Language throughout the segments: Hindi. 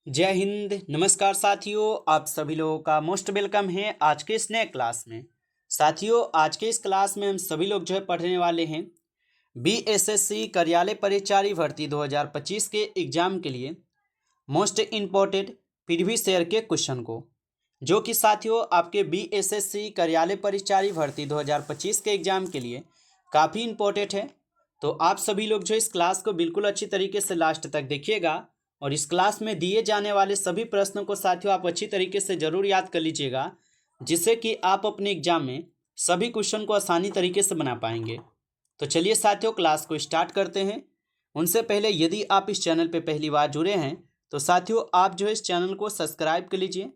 जय हिंद। नमस्कार साथियों, आप सभी लोगों का मोस्ट वेलकम है आज के इस नए क्लास में। साथियों, आज के इस क्लास में हम सभी लोग पढ़ने वाले हैं बीएसएससी कार्यालय परिचारी भर्ती 2025 के एग्जाम के लिए मोस्ट इम्पोर्टेंट प्रीवियस ईयर के क्वेश्चन को, जो कि साथियों आपके बीएसएससी कार्यालय परिचारी भर्ती 2025 के एग्जाम के लिए काफ़ी इम्पोर्टेंट है। तो आप सभी लोग इस क्लास को बिल्कुल अच्छी तरीके से लास्ट तक देखिएगा और इस क्लास में दिए जाने वाले सभी प्रश्नों को साथियों आप अच्छी तरीके से ज़रूर याद कर लीजिएगा, जिससे कि आप अपने एग्जाम में सभी क्वेश्चन को आसानी तरीके से बना पाएंगे। तो चलिए साथियों, क्लास को स्टार्ट करते हैं। उनसे पहले यदि आप इस चैनल पर पहली बार जुड़े हैं तो साथियों आप इस चैनल को सब्सक्राइब कर लीजिए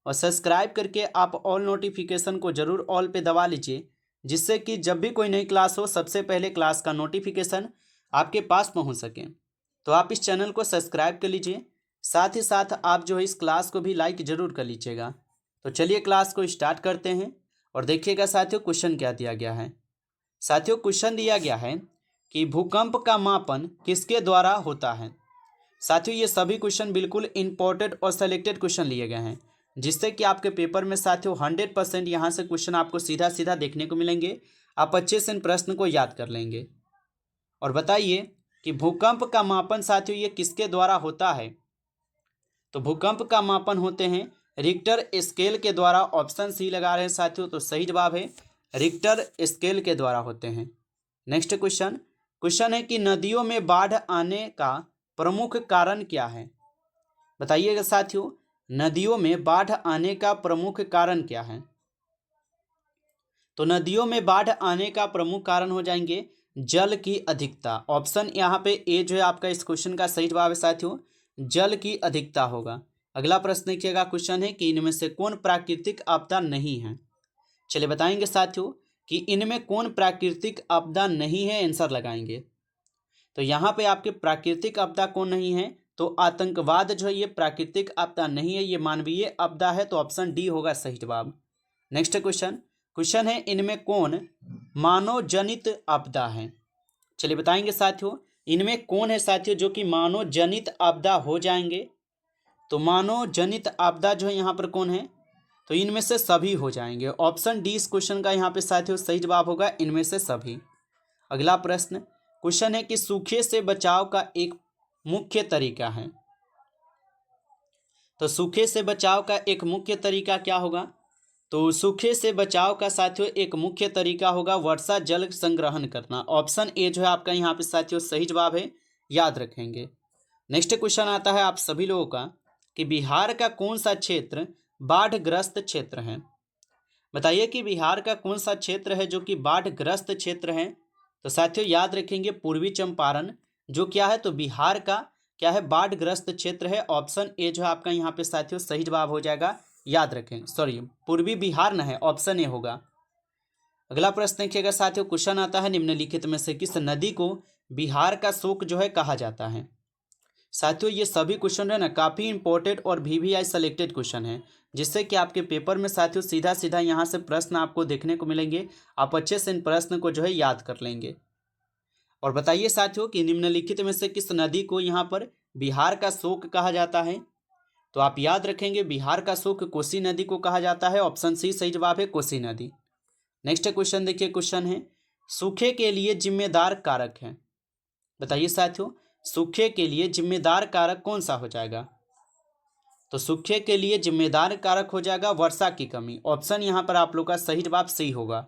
और सब्सक्राइब करके आप ऑल नोटिफिकेशन को ज़रूर ऑल पे दबा लीजिए, जिससे कि जब भी कोई नई क्लास हो सबसे पहले क्लास का नोटिफिकेशन आपके पास पहुंच सके। तो आप इस चैनल को सब्सक्राइब कर लीजिए, साथ ही साथ आप इस क्लास को भी लाइक ज़रूर कर लीजिएगा। तो चलिए क्लास को स्टार्ट करते हैं और देखिएगा साथियों क्वेश्चन क्या दिया गया है। साथियों क्वेश्चन दिया गया है कि भूकंप का मापन किसके द्वारा होता है। साथियों ये सभी क्वेश्चन बिल्कुल इम्पोर्टेंट और सेलेक्टेड क्वेश्चन लिए गए हैं, जिससे कि आपके पेपर में साथियों 100% यहाँ से क्वेश्चन आपको सीधा सीधा देखने को मिलेंगे। आप अच्छे से इन प्रश्न को याद कर लेंगे। और बताइए कि भूकंप का मापन साथियों ये किसके द्वारा होता है। तो भूकंप का मापन होते हैं रिक्टर स्केल के द्वारा। ऑप्शन सी लगा रहे हैं साथियों, तो सही जवाब है रिक्टर स्केल के द्वारा होते हैं। नेक्स्ट क्वेश्चन है कि नदियों में बाढ़ आने का प्रमुख कारण क्या है। बताइएगा साथियों, नदियों में बाढ़ आने का प्रमुख कारण क्या है। तो नदियों में बाढ़ आने का प्रमुख कारण हो जाएंगे जल की अधिकता। ऑप्शन यहाँ पे ए आपका इस क्वेश्चन का सही जवाब है साथियों, जल की अधिकता होगा। अगला प्रश्न देखिएगा, क्वेश्चन है कि इनमें से कौन प्राकृतिक आपदा नहीं है। चलिए बताएंगे साथियों कि इनमें कौन प्राकृतिक आपदा नहीं है, आंसर लगाएंगे। तो यहाँ पे आपके प्राकृतिक आपदा कौन नहीं है, तो आतंकवाद ये प्राकृतिक आपदा नहीं है, ये मानवीय आपदा है। तो ऑप्शन डी होगा सही जवाब। नेक्स्ट क्वेश्चन है इनमें कौन मानव जनित आपदा है। चलिए बताएंगे साथियों इनमें कौन है साथियों जो कि मानव जनित आपदा हो जाएंगे। तो मानव जनित आपदा यहाँ पर कौन है, तो इनमें से सभी हो जाएंगे। ऑप्शन डी इस क्वेश्चन का यहाँ पे साथियों सही जवाब होगा, इनमें से सभी। अगला क्वेश्चन है कि सूखे से बचाव का एक मुख्य तरीका है। तो सूखे से बचाव का एक मुख्य तरीका क्या होगा। तो सूखे से बचाव का साथियों एक मुख्य तरीका होगा वर्षा जल संग्रहण करना। ऑप्शन ए आपका यहाँ पे साथियों सही जवाब है, याद रखेंगे। नेक्स्ट क्वेश्चन आता है आप सभी लोगों का कि बिहार का कौन सा क्षेत्र बाढ़ग्रस्त क्षेत्र है। बताइए कि बिहार का कौन सा क्षेत्र है जो कि बाढ़ग्रस्त क्षेत्र है। तो साथियों याद रखेंगे पूर्वी चंपारण जो क्या है, तो बिहार का क्या है, बाढ़ग्रस्त क्षेत्र है। ऑप्शन ए आपका यहाँ पे साथियों सही जवाब हो जाएगा, याद रखें। सॉरी, पूर्वी बिहार न है, ऑप्शन ए होगा। अगला प्रश्न देखिएगा साथियों, क्वेश्चन आता है निम्नलिखित में से किस नदी को बिहार का शोक कहा जाता है। साथियों ये सभी क्वेश्चन है ना काफ़ी इंपॉर्टेंट और VVI सेलेक्टेड क्वेश्चन है, जिससे कि आपके पेपर में साथियों सीधा सीधा यहाँ से प्रश्न आपको देखने को मिलेंगे। आप अच्छे से इन प्रश्न को याद कर लेंगे। और बताइए साथियों कि निम्नलिखित में से किस नदी को यहाँ पर बिहार का शोक कहा जाता है। तो आप याद रखेंगे बिहार का शोक कोसी नदी को कहा जाता है। ऑप्शन सी सही जवाब है, कोसी नदी। नेक्स्ट क्वेश्चन देखिए, क्वेश्चन है सूखे के लिए जिम्मेदार कारक है। बताइए साथियों सूखे के लिए जिम्मेदार कारक कौन सा हो जाएगा। तो सूखे के लिए जिम्मेदार कारक हो जाएगा वर्षा की कमी। ऑप्शन यहाँ पर आप लोग का सही जवाब सही होगा।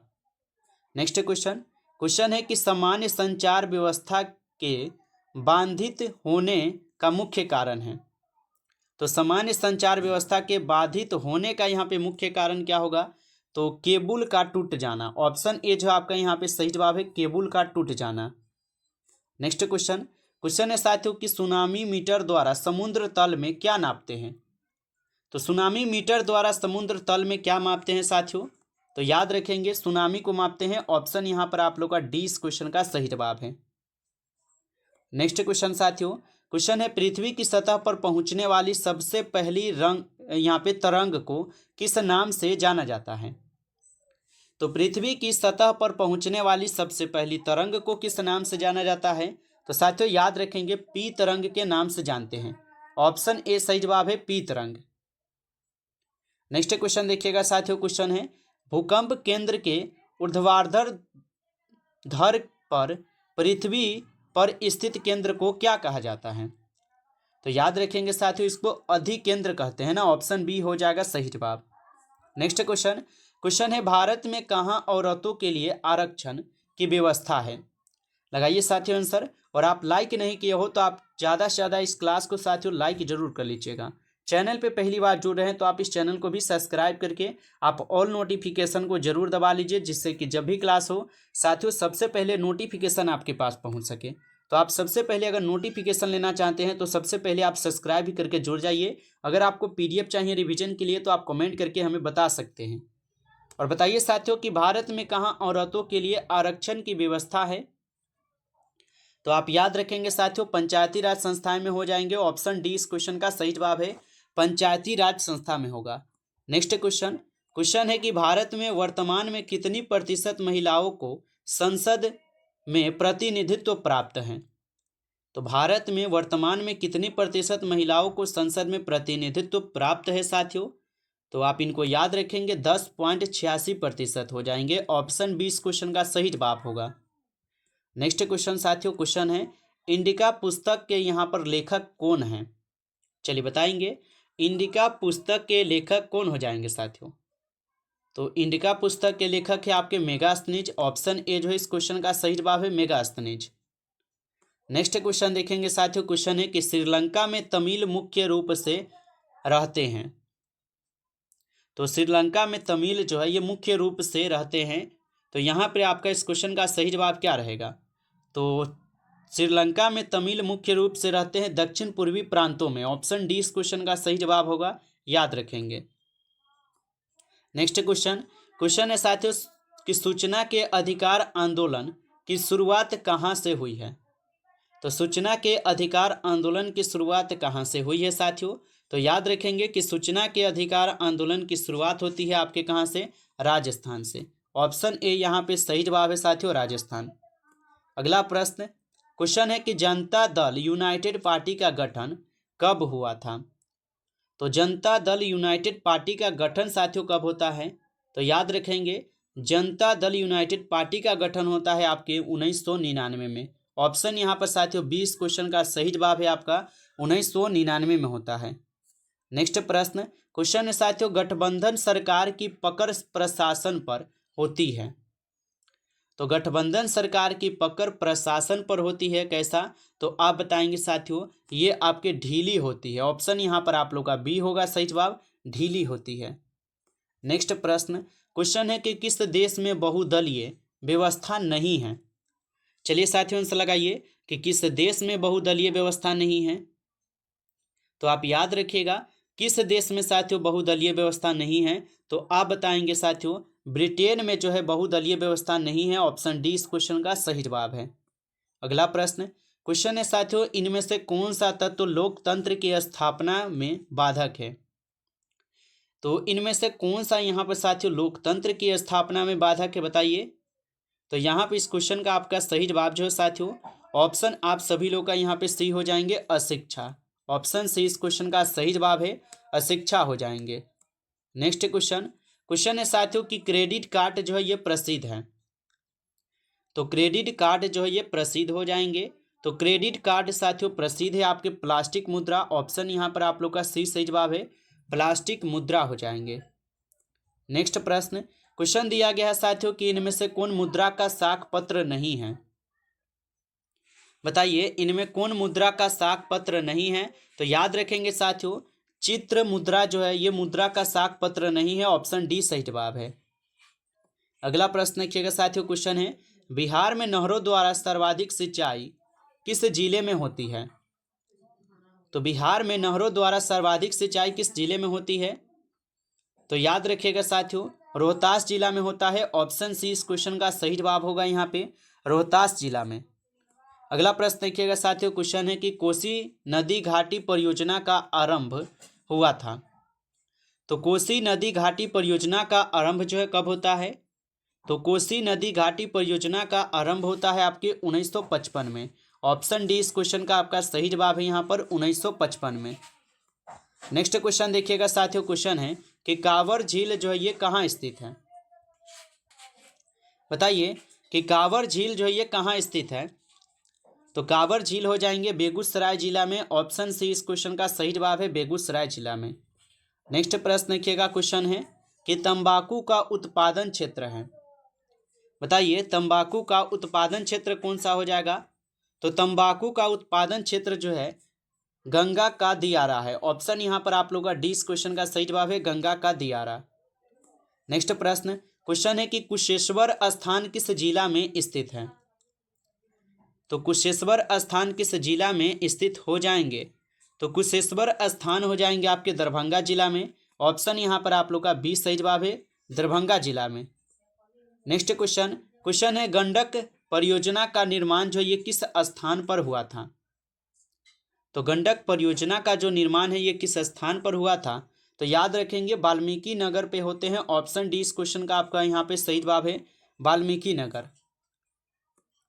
नेक्स्ट क्वेश्चन है कि सामान्य संचार व्यवस्था के बाधित होने का मुख्य कारण है। तो सामान्य संचार व्यवस्था के बाधित होने का यहाँ पे मुख्य कारण क्या होगा, तो केबल का टूट जाना। ऑप्शन ए आपका यहाँ पे सही जवाब है, केबल का टूट जाना। नेक्स्ट क्वेश्चन है साथियों कि सुनामी मीटर द्वारा समुद्र तल में क्या नापते हैं। तो सुनामी मीटर द्वारा समुद्र तल में क्या मापते हैं साथियों, तो याद रखेंगे सुनामी को मापते हैं। ऑप्शन यहाँ पर आप लोग का डी इस क्वेश्चन का सही जवाब है। नेक्स्ट क्वेश्चन साथियों, क्वेश्चन है पृथ्वी की सतह पर पहुंचने वाली सबसे पहली यहाँ पे तरंग को किस नाम से जाना जाता है। तो पृथ्वी की सतह पर पहुंचने वाली सबसे पहली तरंग को किस नाम से जाना जाता है। तो साथियों याद रखेंगे पी तरंग के नाम से जानते हैं। ऑप्शन ए सही जवाब है पीत रंग। नेक्स्ट क्वेश्चन देखिएगा साथियों, क्वेश्चन है भूकंप केंद्र के ऊर्ध्वाधर धर पर पृथ्वी पर स्थित केंद्र को क्या कहा जाता है? तो याद रखेंगे साथियों, इसको अधिकेंद्र कहते हैं ना, ऑप्शन बी हो जाएगा सही जवाब। नेक्स्ट क्वेश्चन, क्वेश्चन है भारत में कहाँ औरतों के लिए आरक्षण की व्यवस्था है? लगाइए साथियों आंसर। और आप लाइक नहीं किए हो तो आप ज़्यादा से ज़्यादा इस क्लास को साथियों लाइक जरूर कर लीजिएगा। चैनल पे पहली बार जुड़ रहे हैं तो आप इस चैनल को भी सब्सक्राइब करके आप ऑल नोटिफिकेशन को जरूर दबा लीजिए, जिससे कि जब भी क्लास हो साथियों सबसे पहले नोटिफिकेशन आपके पास पहुंच सके। तो आप सबसे पहले अगर नोटिफिकेशन लेना चाहते हैं तो सबसे पहले आप सब्सक्राइब भी करके जुड़ जाइए। अगर आपको पीडीएफ चाहिए रिवीजन के लिए तो आप कमेंट करके हमें बता सकते हैं। और बताइए साथियों कि भारत में कहाँ औरतों के लिए आरक्षण की व्यवस्था है? तो आप याद रखेंगे साथियों पंचायती राज संस्थाएं में हो जाएंगे। ऑप्शन डी इस क्वेश्चन का सही जवाब है, पंचायती राज संस्था में होगा। नेक्स्ट क्वेश्चन, क्वेश्चन है कि भारत में वर्तमान में कितनी प्रतिशत महिलाओं को संसद में प्रतिनिधित्व प्राप्त है? तो भारत में वर्तमान में कितनी प्रतिशत महिलाओं को संसद में प्रतिनिधित्व प्राप्त है साथियों? तो आप इनको याद रखेंगे 10.86% हो जाएंगे। ऑप्शन बी इस क्वेश्चन का सही जवाब होगा। नेक्स्ट क्वेश्चन साथियों, क्वेश्चन है इंडिका पुस्तक के यहाँ पर लेखक कौन हैं? चलिए बताएंगे, इंडिका पुस्तक के लेखक कौन हो जाएंगे साथियों? तो इंडिका पुस्तक के लेखक है आपके मेगास्थनीज। ऑप्शन ए जो है इस क्वेश्चन का सही जवाब है मेगास्थनीज। नेक्स्ट क्वेश्चन देखेंगे साथियों, क्वेश्चन है कि श्रीलंका में तमिल मुख्य रूप से रहते हैं। तो श्रीलंका में तमिल जो है ये मुख्य रूप से रहते हैं। तो यहाँ पे आपका इस क्वेश्चन का सही जवाब क्या रहेगा? तो श्रीलंका में तमिल मुख्य रूप से रहते हैं दक्षिण पूर्वी प्रांतों में। ऑप्शन डी इस क्वेश्चन का सही जवाब होगा, याद रखेंगे। नेक्स्ट क्वेश्चन, क्वेश्चन है साथियों कि सूचना के अधिकार आंदोलन की शुरुआत कहाँ से हुई है? तो सूचना के अधिकार आंदोलन की शुरुआत कहाँ से हुई है साथियों? तो याद रखेंगे कि सूचना के अधिकार आंदोलन की शुरुआत होती है आपके कहाँ से? राजस्थान से। ऑप्शन ए यहाँ पे सही जवाब है साथियों, राजस्थान। अगला प्रश्न, क्वेश्चन है कि जनता दल यूनाइटेड पार्टी का गठन कब हुआ था? तो जनता दल यूनाइटेड पार्टी का गठन साथियों कब होता है? तो याद रखेंगे जनता दल यूनाइटेड पार्टी का गठन होता है आपके 1999 में। ऑप्शन यहाँ पर साथियों 20 क्वेश्चन का सही जवाब है आपका 1999 में होता है। नेक्स्ट प्रश्न, क्वेश्चन है साथियों गठबंधन सरकार की पकड़ प्रशासन पर होती है। तो गठबंधन सरकार की पकड़ प्रशासन पर होती है कैसा? तो आप बताएंगे साथियों ये आपके ढीली होती है। ऑप्शन यहाँ पर आप लोग का बी होगा सही जवाब, ढीली होती है। नेक्स्ट प्रश्न, क्वेश्चन है कि किस देश में बहुदलीय व्यवस्था नहीं है? चलिए साथियों आंसर लगाइए कि किस देश में बहुदलीय व्यवस्था नहीं है। तो आप याद रखिएगा किस देश में साथियों बहुदलीय व्यवस्था नहीं है। तो आप बताएंगे साथियों ब्रिटेन में जो है बहुदलीय व्यवस्था नहीं है। ऑप्शन डी इस क्वेश्चन का सही जवाब है। अगला प्रश्न, क्वेश्चन है साथियों इनमें से कौन सा तत्व लोकतंत्र की स्थापना में बाधक है? तो इनमें से कौन सा यहाँ पर साथियों लोकतंत्र की स्थापना में बाधक है बताइए? तो यहाँ पे इस क्वेश्चन का आपका सही जवाब जो है साथियों ऑप्शन आप सभी लोग का यहाँ पे सी हो जाएंगे, अशिक्षा। ऑप्शन सी इस क्वेश्चन का सही जवाब है, अशिक्षा हो जाएंगे। नेक्स्ट क्वेश्चन, क्वेश्चन है साथियों कि क्रेडिट कार्ड जो है ये प्रसिद्ध है। तो क्रेडिट कार्ड जो है ये प्रसिद्ध हो जाएंगे। तो क्रेडिट कार्ड साथियों प्रसिद्ध है आपके प्लास्टिक मुद्रा। ऑप्शन यहाँ पर आप लोग का सी सही जवाब है, प्लास्टिक मुद्रा हो जाएंगे। नेक्स्ट प्रश्न, क्वेश्चन दिया गया है साथियों कि इनमें से कौन मुद्रा का साख पत्र नहीं है? बताइए इनमें कौन मुद्रा का साख पत्र नहीं है? तो याद रखेंगे साथियों चित्र मुद्रा जो है ये मुद्रा का साख पत्र नहीं है। ऑप्शन डी सही जवाब है। अगला प्रश्न देखिएगा साथियों, क्वेश्चन है बिहार में नहरों द्वारा सर्वाधिक सिंचाई किस जिले में होती है? तो बिहार में नहरों द्वारा सर्वाधिक सिंचाई किस जिले में होती है? तो याद रखिएगा साथियों रोहतास जिला में होता है। ऑप्शन सी इस क्वेश्चन का सही जवाब होगा यहाँ पे, रोहतास जिला में। अगला प्रश्न देखिएगा साथियों, क्वेश्चन है कि कोसी नदी घाटी परियोजना का आरंभ हुआ था। तो कोसी नदी घाटी परियोजना का आरंभ जो है कब होता है? तो कोसी नदी घाटी परियोजना का आरंभ होता है आपके 1955 में। ऑप्शन डी इस क्वेश्चन का आपका सही जवाब है यहाँ पर 1955 में। नेक्स्ट क्वेश्चन देखिएगा साथियों, क्वेश्चन है कि कांवर झील जो है ये कहाँ स्थित है। बताइए कि कांवर झील जो है ये कहाँ स्थित है। तो कांवर झील हो जाएंगे बेगूसराय जिला में। ऑप्शन सी इस क्वेश्चन का सही जवाब है, बेगूसराय जिला में। नेक्स्ट प्रश्न देखिएगा, क्वेश्चन है कि तंबाकू का उत्पादन क्षेत्र है। बताइए तंबाकू का उत्पादन क्षेत्र कौन सा हो जाएगा। तो तंबाकू का उत्पादन क्षेत्र जो है गंगा का दियारा है। ऑप्शन यहाँ पर आप लोगों का डी इस क्वेश्चन का सही जवाब है, गंगा का दियारा। नेक्स्ट प्रश्न, क्वेश्चन है कि कुशेश्वर स्थान किस जिला में स्थित है। तो कुशेश्वर स्थान किस जिला में स्थित हो जाएंगे। तो कुशेश्वर स्थान हो जाएंगे आपके दरभंगा जिला में। ऑप्शन यहाँ पर आप लोग का बी सही जवाब है, दरभंगा जिला में। नेक्स्ट क्वेश्चन, क्वेश्चन है गंडक परियोजना का निर्माण जो ये किस स्थान पर हुआ था। तो गंडक परियोजना का जो निर्माण है ये किस स्थान पर हुआ था। तो याद रखेंगे वाल्मीकि नगर पे होते हैं। ऑप्शन डी इस क्वेश्चन का आपका यहाँ पे सही जवाब है, Valmiki Nagar.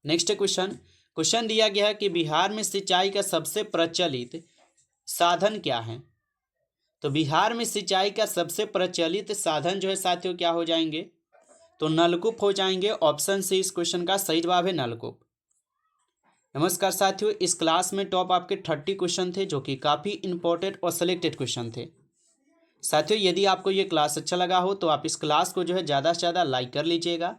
Next question, question दिया गया है कि बिहार में सिंचाई का सबसे प्रचलित साधन क्या है। तो बिहार में सिंचाई का सबसे प्रचलित साधन जो है साथियों क्या हो जाएंगे। तो नलकूप हो जाएंगे। ऑप्शन सी इस क्वेश्चन का सही जवाब है, नलकूप। नमस्कार साथियों, इस क्लास में टॉप आपके 30 क्वेश्चन थे जो कि काफ़ी इंपॉर्टेंट और सिलेक्टेड क्वेश्चन थे। साथियों यदि आपको ये क्लास अच्छा लगा हो तो आप इस क्लास को जो है ज़्यादा से ज़्यादा लाइक कर लीजिएगा।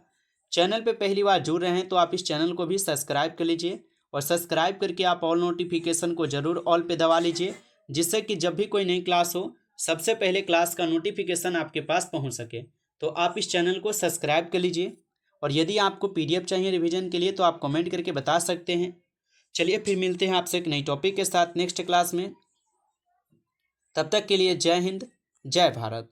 चैनल पे पहली बार जुड़ रहे हैं तो आप इस चैनल को भी सब्सक्राइब कर लीजिए और सब्सक्राइब करके आप ऑल नोटिफिकेशन को ज़रूर ऑल पे दबा लीजिए, जिससे कि जब भी कोई नई क्लास हो सबसे पहले क्लास का नोटिफिकेशन आपके पास पहुँच सके। तो आप इस चैनल को सब्सक्राइब कर लीजिए। और यदि आपको PDF चाहिए रिविजन के लिए तो आप कमेंट करके बता सकते हैं। चलिए फिर मिलते हैं आपसे एक नई टॉपिक के साथ नेक्स्ट क्लास में। तब तक के लिए जय हिंद, जय भारत।